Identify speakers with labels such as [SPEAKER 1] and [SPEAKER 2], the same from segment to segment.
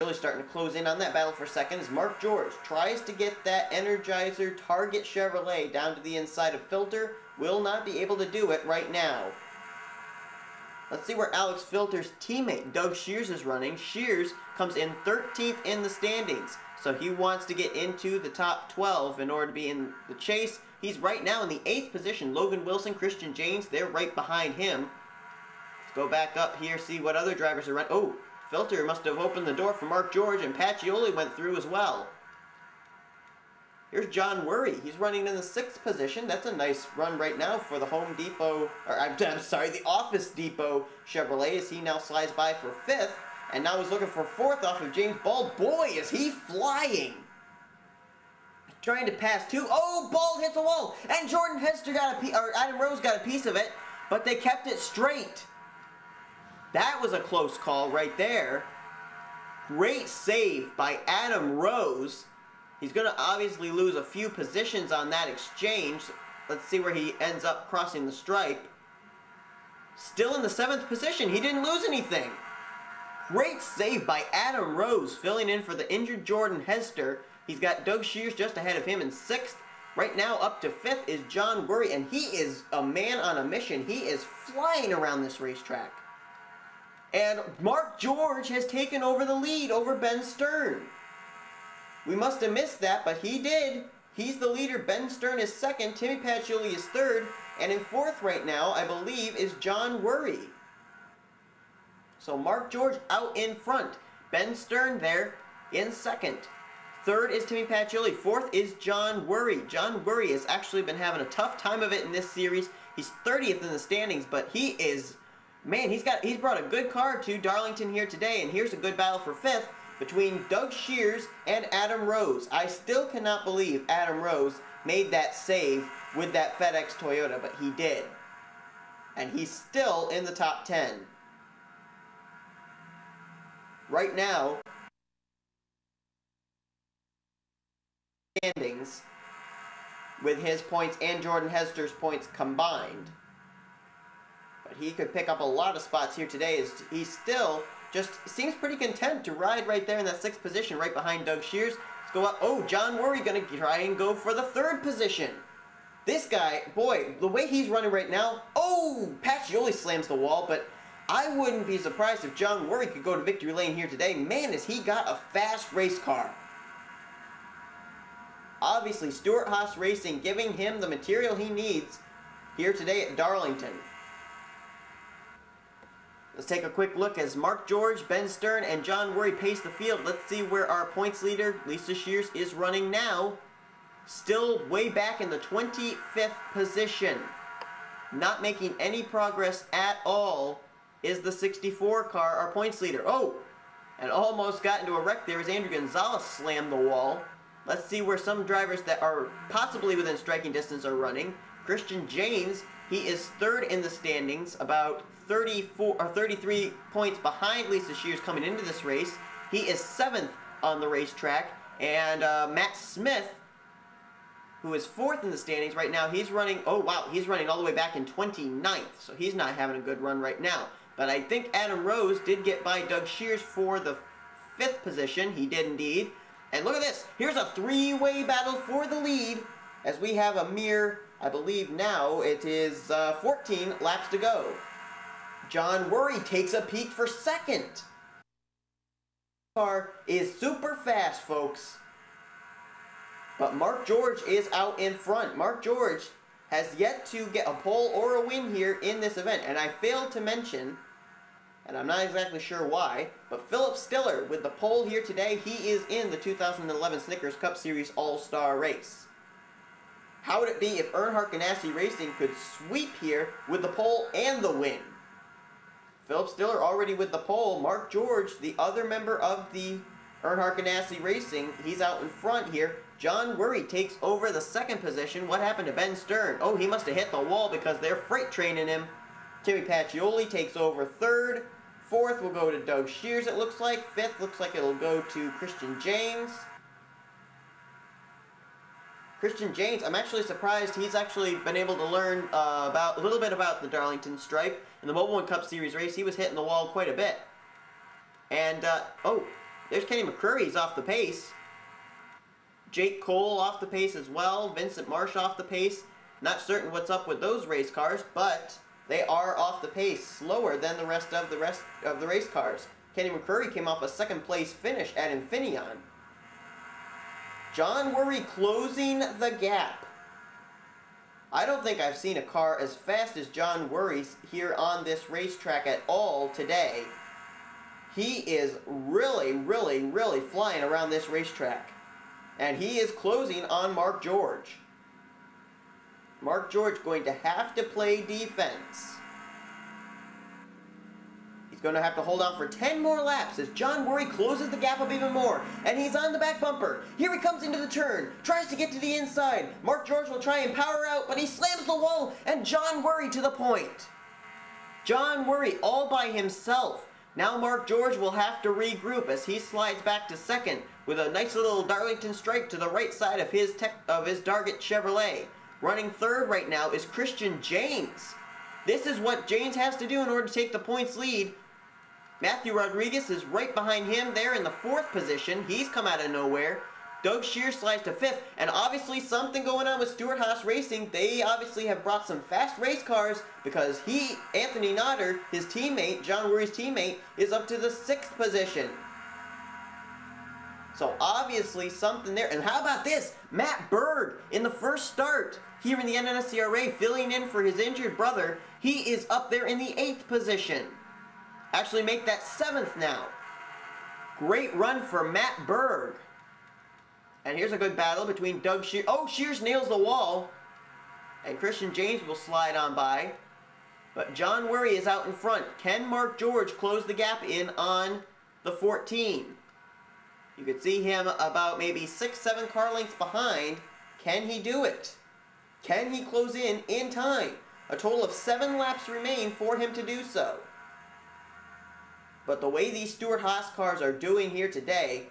[SPEAKER 1] Really starting to close in on that battle for second as Mark George tries to get that Energizer Target Chevrolet down to the inside of Filter. Will not be able to do it right now. Let's see where Alex Filter's teammate Doug Shears is running. Shears comes in 13th in the standings, so he wants to get into the top 12 in order to be in the chase. He's right now in the 8th position. Logan Wilson, Christian James, they're right behind him. Let's go back up here, see what other drivers are running. Oh, Filter must have opened the door for Mark George, and Pacioli went through as well. Here's John Worry. He's running in the 6th position. That's a nice run right now for the Home Depot, or I'm sorry, the Office Depot Chevrolet, as he now slides by for 5th, and now he's looking for 4th off of James Bald. Boy, is he flying! Trying to pass two. Oh, Bald hits the wall, and Jordan Hester got a piece, or Adam Rose got a piece of it, but they kept it straight. That was a close call right there. Great save by Adam Rose. He's going to obviously lose a few positions on that exchange. Let's see where he ends up crossing the stripe. Still in the 7th position. He didn't lose anything. Great save by Adam Rose, filling in for the injured Jordan Hester. He's got Doug Shears just ahead of him in 6th. Right now, up to 5th is John Worry, and he is a man on a mission. He is flying around this racetrack. And Mark George has taken over the lead over Ben Stern. We must have missed that, but he did. He's the leader. Ben Stern is 2nd. Timmy Pacioli is 3rd. And in 4th right now, I believe, is John Worry. So Mark George out in front. Ben Stern there in 2nd. 3rd is Timmy Pacioli. 4th is John Worry. John Worry has actually been having a tough time of it in this series. He's 30th in the standings, but he is... Man, he's brought a good car to Darlington here today, and here's a good battle for 5th between Doug Shears and Adam Rose. I still cannot believe Adam Rose made that save with that FedEx Toyota, but he did. And he's still in the top 10. Right now, standings with his points and Jordan Hester's points combined. But he could pick up a lot of spots here today as he still just seems pretty content to ride right there in that 6th position right behind Doug Shears. Let's go up. Oh, John Worry going to try and go for the 3rd position. This guy, boy, the way he's running right now, oh, Pacioli slams the wall, but I wouldn't be surprised if John Worry could go to victory lane here today. Man, has he got a fast race car. Obviously, Stewart Haas Racing giving him the material he needs here today at Darlington. Let's take a quick look as Mark George, Ben Stern, and John Worry pace the field. Let's see where our points leader, Lisa Shears, is running now. Still way back in the 25th position. Not making any progress at all is the 64 car, our points leader. Oh, and almost got into a wreck there as Andrew Gonzalez slammed the wall. Let's see where some drivers that are possibly within striking distance are running. Christian James, he is 3rd in the standings, about 33 points behind Lisa Shears coming into this race. He is 7th on the racetrack. And Matt Smith, who is 4th in the standings right now, he's running, oh wow, he's running all the way back in 29th. So he's not having a good run right now. But I think Adam Rose did get by Doug Shears for the 5th position. He did indeed. And look at this. Here's a 3-way battle for the lead as we have a mere, I believe now, it is 14 laps to go. John Worry takes a peek for 2nd. Car is super fast, folks. But Mark George is out in front. Mark George has yet to get a pole or a win here in this event. And I failed to mention, and I'm not exactly sure why, but Philip Stiller with the pole here today, he is in the 2011 Snickers Cup Series All-Star Race. How would it be if Earnhardt Ganassi Racing could sweep here with the pole and the win? Philip Stiller already with the pole. Mark George, the other member of the Earnhardt Ganassi Racing, he's out in front here. John Worry takes over the 2nd position. What happened to Ben Stern? Oh, he must have hit the wall because they're freight training him. Timmy Pacioli takes over 3rd. 4th will go to Doug Shears, it looks like. 5th looks like it'll go to Christian James. Christian James, I'm actually surprised he's actually been able to learn a little bit about the Darlington stripe. In the Mobile One Cup Series race, he was hitting the wall quite a bit. And, oh, There's Kenny McCurry, he's off the pace. Jake Cole off the pace as well. Vincent Marsh off the pace. Not certain what's up with those race cars, but they are off the pace, slower than the rest of the race cars. Kenny McCurry came off a second place finish at Infineon. John Worry closing the gap. I don't think I've seen a car as fast as John Worry's here on this racetrack at all today. He is really, really, really flying around this racetrack. And he is closing on Mark George. Mark George going to have to play defense. He's going to have to hold on for 10 more laps as John Worry closes the gap up even more. And he's on the back bumper. Here he comes into the turn. Tries to get to the inside. Mark George will try and power out, but he slams the wall. And John Worry to the point. John Worry all by himself. Now Mark George will have to regroup as he slides back to second with a nice little Darlington stripe to the right side of his Target Chevrolet. Running third right now is Christian James. This is what James has to do in order to take the points lead. Matthew Rodriguez is right behind him there in the fourth position. He's come out of nowhere. Doug Shears slides to fifth, and obviously something going on with Stewart-Haas Racing. They obviously have brought some fast race cars because Anthony Nodder, his teammate, John Worry's teammate, is up to the sixth position. So obviously something there. And how about this? Matt Berg in the first start here in the NNSCRA, filling in for his injured brother. He is up there in the 8th position. Actually make that 7th now. Great run for Matt Berg. And here's a good battle between Doug Shears. Oh, Shears nails the wall. And Christian James will slide on by. But John Worry is out in front. Can Mark George close the gap in on the 14? You could see him about maybe 6-7 car lengths behind. Can he do it? Can he close in time? A total of 7 laps remain for him to do so. But the way these Stewart-Haas cars are doing here today,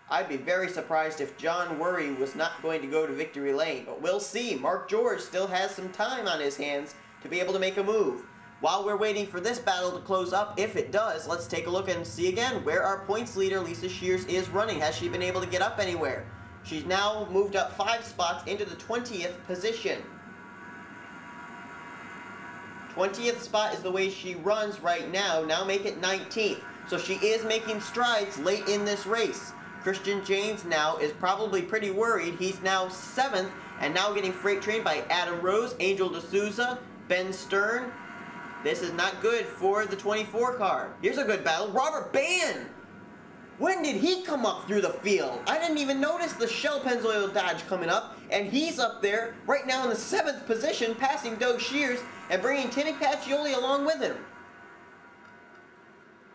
[SPEAKER 1] I'd be very surprised if John Worry was not going to go to victory lane. But we'll see. Mark George still has some time on his hands to be able to make a move. While we're waiting for this battle to close up, if it does, let's take a look and see again where our points leader, Lisa Shears, is running. Has she been able to get up anywhere? She's now moved up 5 spots into the 20th position. 20th spot is the way she runs right now. Now make it 19th. So she is making strides late in this race. Christian James now is probably pretty worried. He's now 7th and now getting freight trained by Adam Rose, Angel D'Souza, Ben Stern. This is not good for the 24 car. Here's a good battle. Robert Ban! When did he come up through the field? I didn't even notice the Shell Pennzoil Dodge coming up, and he's up there right now in the 7th position, passing Doug Shears and bringing Timmy Pacioli along with him.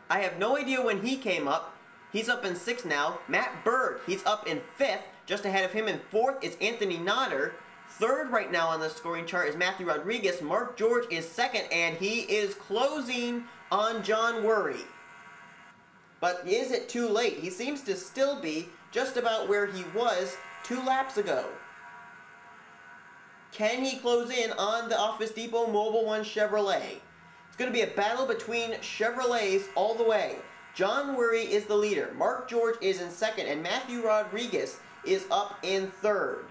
[SPEAKER 1] I have no idea when he came up. He's up in 6th now. Matt Berg, he's up in 5th. Just ahead of him in 4th is Anthony Nodder. 3rd right now on the scoring chart is Matthew Rodriguez. Mark George is 2nd, and he is closing on John Worry. But is it too late? He seems to still be just about where he was 2 laps ago. Can he close in on the Office Depot Mobil 1 Chevrolet? It's going to be a battle between Chevrolets all the way. John Worry is the leader. Mark George is in 2nd, and Matthew Rodriguez is up in 3rd.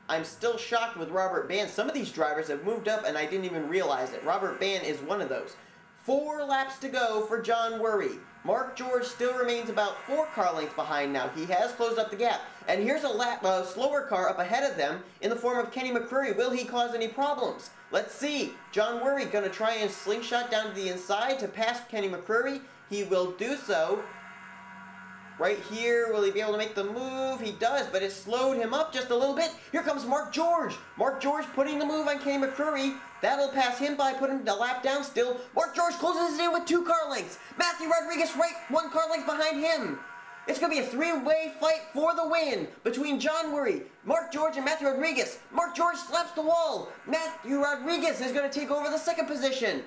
[SPEAKER 1] I'm still shocked with Robert Ban. Some of these drivers have moved up and I didn't even realize it. Robert Ban is one of those. 4 laps to go for John Worry. Mark George still remains about 4 car lengths behind now. He has closed up the gap. And here's a slower car up ahead of them in the form of Kenny McCurry. Will he cause any problems? Let's see. John Worry going to try and slingshot down to the inside to pass Kenny McCurry. He will do so. Right here, will he be able to make the move? He does, but it slowed him up just a little bit. Here comes Mark George. Mark George putting the move on Kenny McCurry. That'll pass him by, put him a lap down still. Mark George closes it in with 2 car lengths. Matthew Rodriguez right 1 car length behind him. It's going to be a 3-way fight for the win between John Worry, Mark George, and Matthew Rodriguez. Mark George slaps the wall. Matthew Rodriguez is going to take over the 2nd position.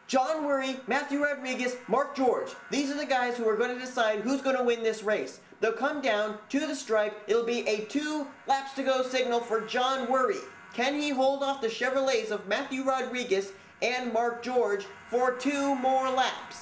[SPEAKER 1] John Worry, Matthew Rodriguez, Mark George. These are the guys who are going to decide who's going to win this race. They'll come down to the stripe. It'll be a 2 laps to go signal for John Worry. Can he hold off the Chevrolets of Matthew Rodriguez and Mark George for 2 more laps?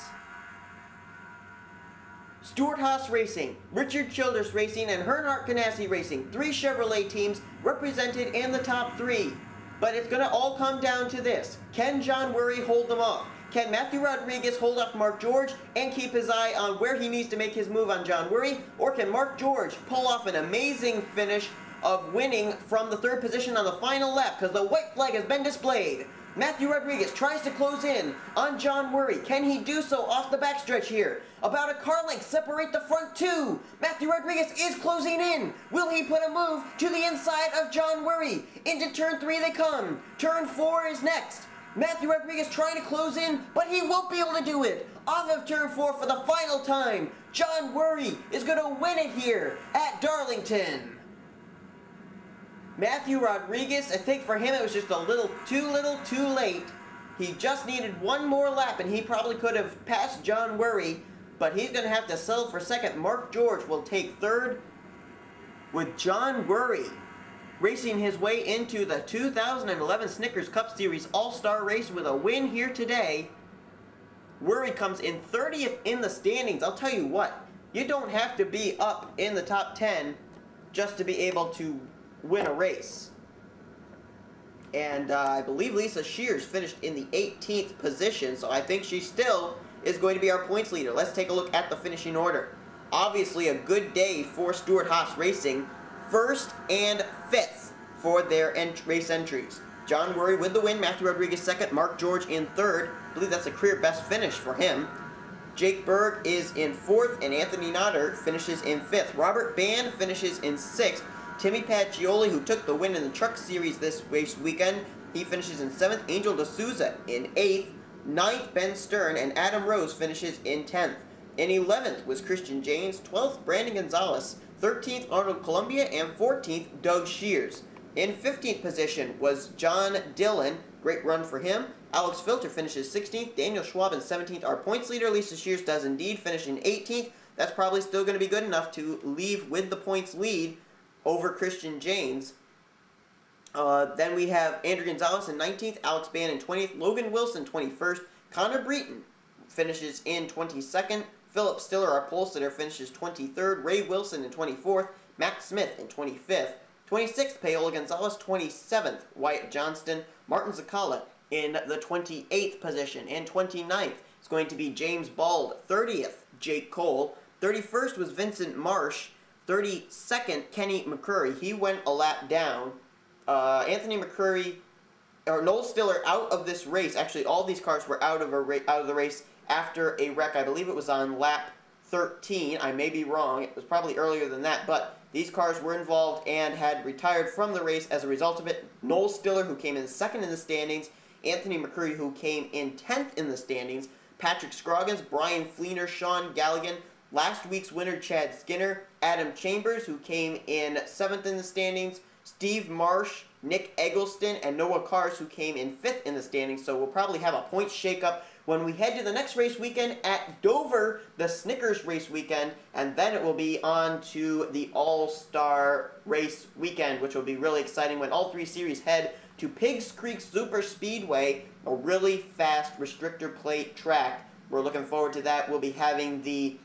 [SPEAKER 1] Stewart-Haas Racing, Richard Childers Racing, and Earnhardt Ganassi Racing. 3 Chevrolet teams represented in the top 3. But it's going to all come down to this. Can John Worry hold them off? Can Matthew Rodriguez hold off Mark George and keep his eye on where he needs to make his move on John Worry? Or can Mark George pull off an amazing finish of winning from the 3rd position on the final lap because the white flag has been displayed? Matthew Rodriguez tries to close in on John Worry. Can he do so off the backstretch here? About a car length separate the front 2. Matthew Rodriguez is closing in. Will he put a move to the inside of John Worry? Into turn 3 they come. Turn 4 is next. Matthew Rodriguez trying to close in, but he won't be able to do it. Off of turn 4 for the final time. John Worry is going to win it here at Darlington. Matthew Rodriguez, I think for him it was just a little too late. He just needed one more lap and he probably could have passed John Worry, but he's going to have to settle for second. Mark George will take 3rd with John Worry racing his way into the 2011 Snickers Cup Series All-Star Race with a win here today. Worry comes in 30th in the standings. I'll tell you what, you don't have to be up in the top 10 just to be able to win a race. And I believe Lisa Shears finished in the 18th position, so I think she still is going to be our points leader. Let's take a look at the finishing order. Obviously a good day for Stewart-Haas Racing. 1st and 5th for their race entries. John Worry with the win, Matthew Rodriguez 2nd, Mark George in 3rd. I believe that's a career best finish for him. Jake Berg is in 4th, and Anthony Notter finishes in 5th. Robert Band finishes in 6th. Timmy Pacioli, who took the win in the Truck Series this race weekend, he finishes in 7th. Angel D'Souza in 8th. 9th, Ben Stern, and Adam Rose finishes in 10th. In 11th was Christian James. 12th, Brandon Gonzalez. 13th, Arnold Columbia, and 14th, Doug Shears. In 15th position was John Dillon. Great run for him. Alex Filter finishes 16th. Daniel Schwab in 17th. Our points leader, Lisa Shears, does indeed finish in 18th. That's probably still going to be good enough to leave with the points lead over Christian James. Then we have Andrew Gonzalez in 19th. Alex Band in 20th. Logan Wilson 21st. Connor Breton finishes in 22nd. Philip Stiller, our pole sitter, finishes 23rd. Ray Wilson in 24th. Matt Smith in 25th. 26th, Paola Gonzalez. 27th, Wyatt Johnston. Martin Zakala in the 28th position. And 29th is going to be James Bald. 30th, Jake Cole. 31st was Vincent Marsh. 32nd, Kenny McCurry. He went a lap down. Anthony McCurry, or Noel Stiller, out of this race. Actually, all these cars were out of the race after a wreck. I believe it was on lap 13. I may be wrong. It was probably earlier than that, but these cars were involved and had retired from the race as a result of it. Noel Stiller, who came in 2nd in the standings. Anthony McCurry, who came in 10th in the standings. Patrick Scroggins, Brian Fleener, Sean Galligan. Last week's winner, Chad Skinner. Adam Chambers, who came in 7th in the standings. Steve Marsh, Nick Eggleston, and Noah Kars, who came in 5th in the standings. So we'll probably have a points shakeup when we head to the next race weekend at Dover, the Snickers race weekend, and then it will be on to the All-Star race weekend, which will be really exciting when all 3 series head to Pigs Creek Super Speedway, a really fast restrictor plate track. We're looking forward to that. We'll be having the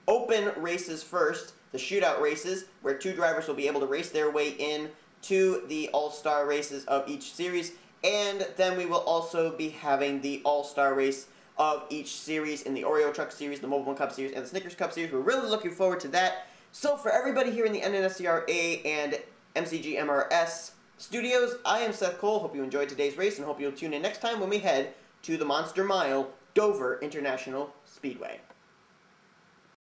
[SPEAKER 1] open races first, the shootout races, where 2 drivers will be able to race their way in to the All-Star races of each series. And then we will also be having the All-Star race of each series in the Oreo Truck Series, the Mobile One Cup Series, and the Snickers Cup Series. We're really looking forward to that. So for everybody here in the NNSCRA and MCG MRS studios, I am Seth Cole. Hope you enjoyed today's race and hope you'll tune in next time when we head to the Monster Mile, Dover International Speedway.